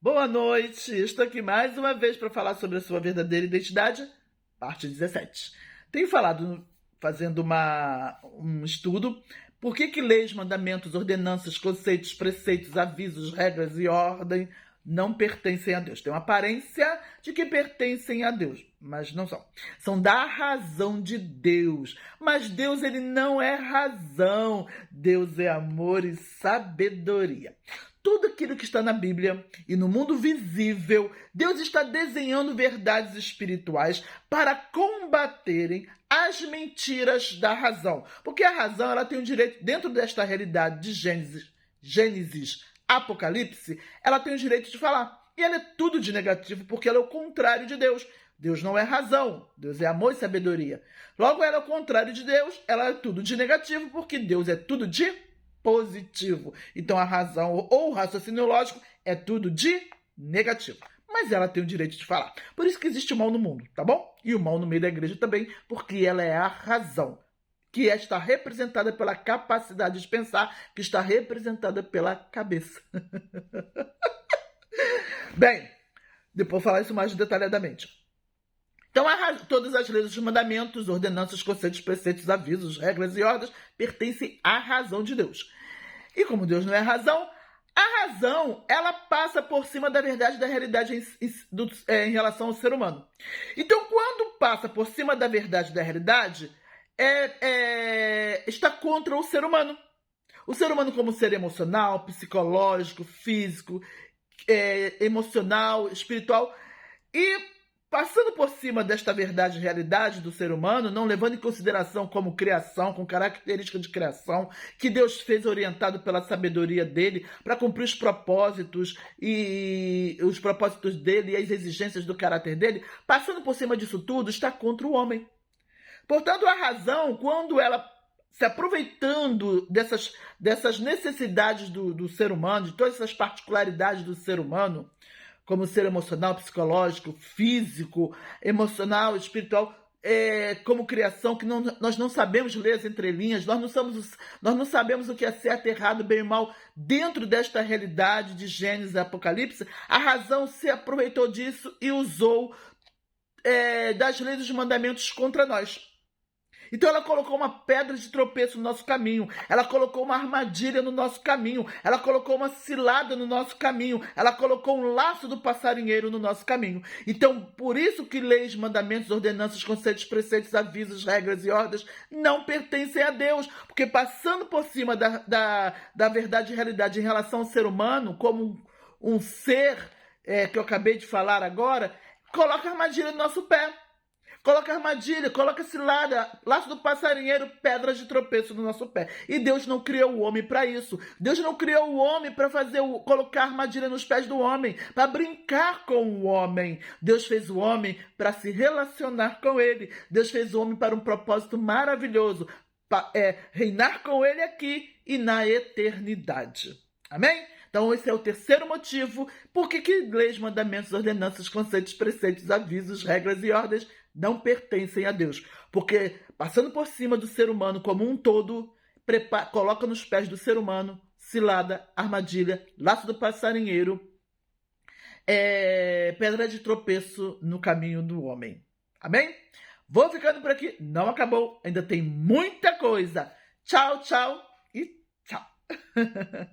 Boa noite, estou aqui mais uma vez para falar sobre a sua verdadeira identidade, parte 17. Tenho falado, fazendo um estudo, por que leis, mandamentos, ordenanças, conceitos, preceitos, avisos, regras e ordem não pertencem a Deus. Tem uma aparência de que pertencem a Deus, mas não são. São da razão de Deus. Mas Deus, ele não é razão. Deus é amor e sabedoria. Tudo aquilo que está na Bíblia e no mundo visível, Deus está desenhando verdades espirituais para combaterem as mentiras da razão. Porque a razão, ela tem o direito, dentro desta realidade de Gênesis, Apocalipse, ela tem o direito de falar. E ela é tudo de negativo, porque ela é o contrário de Deus. Deus não é razão, Deus é amor e sabedoria. Logo, ela é o contrário de Deus, ela é tudo de negativo, porque Deus é tudo de positivo. Então a razão ou o raciocínio lógico é tudo de negativo. Mas ela tem o direito de falar. Por isso que existe o mal no mundo, tá bom? E o mal no meio da igreja também, porque ela é a razão, que está representada pela capacidade de pensar, que está representada pela cabeça. Bem, depois vou falar isso mais detalhadamente. Então, todas as leis, os mandamentos, ordenanças, conceitos, preceitos, avisos, regras e ordens pertencem à razão de Deus. E como Deus não é razão, a razão, ela passa por cima da verdade e da realidade em relação ao ser humano. Então, quando passa por cima da verdade e da realidade, está contra o ser humano. O ser humano como ser emocional, psicológico, físico, emocional, espiritual. E passando por cima desta verdade e realidade do ser humano, não levando em consideração como criação, com característica de criação, que Deus fez orientado pela sabedoria dele para cumprir os propósitos dele e as exigências do caráter dele, passando por cima disso tudo, está contra o homem. Portanto, a razão, quando ela se aproveitando dessas necessidades do ser humano, de todas essas particularidades do ser humano, como ser emocional, psicológico, físico, emocional, espiritual, como criação, que nós não sabemos ler as entrelinhas, nós não sabemos o que é certo, errado, bem e mal, dentro desta realidade de Gênesis e Apocalipse, a razão se aproveitou disso e usou das leis e dos mandamentos contra nós. Então ela colocou uma pedra de tropeço no nosso caminho, ela colocou uma armadilha no nosso caminho, ela colocou uma cilada no nosso caminho, ela colocou um laço do passarinheiro no nosso caminho. Então, por isso que leis, mandamentos, ordenanças, conceitos, preceitos, avisos, regras e ordens não pertencem a Deus, porque passando por cima da verdade e realidade em relação ao ser humano, como um ser que eu acabei de falar agora, coloca armadilha no nosso pé. Coloca armadilha, coloca cilada, laço do passarinheiro, pedras de tropeço no nosso pé. E Deus não criou o homem para isso. Deus não criou o homem para colocar armadilha nos pés do homem, para brincar com o homem. Deus fez o homem para se relacionar com ele. Deus fez o homem para um propósito maravilhoso, reinar com ele aqui e na eternidade. Amém? Então, esse é o terceiro motivo por que leis, mandamentos, ordenanças, conceitos, preceitos, avisos, regras e ordens não pertencem a Deus. Porque, passando por cima do ser humano como um todo, coloca nos pés do ser humano cilada, armadilha, laço do passarinheiro, pedra de tropeço no caminho do homem. Amém? Vou ficando por aqui. Não acabou. Ainda tem muita coisa. Tchau, tchau e tchau.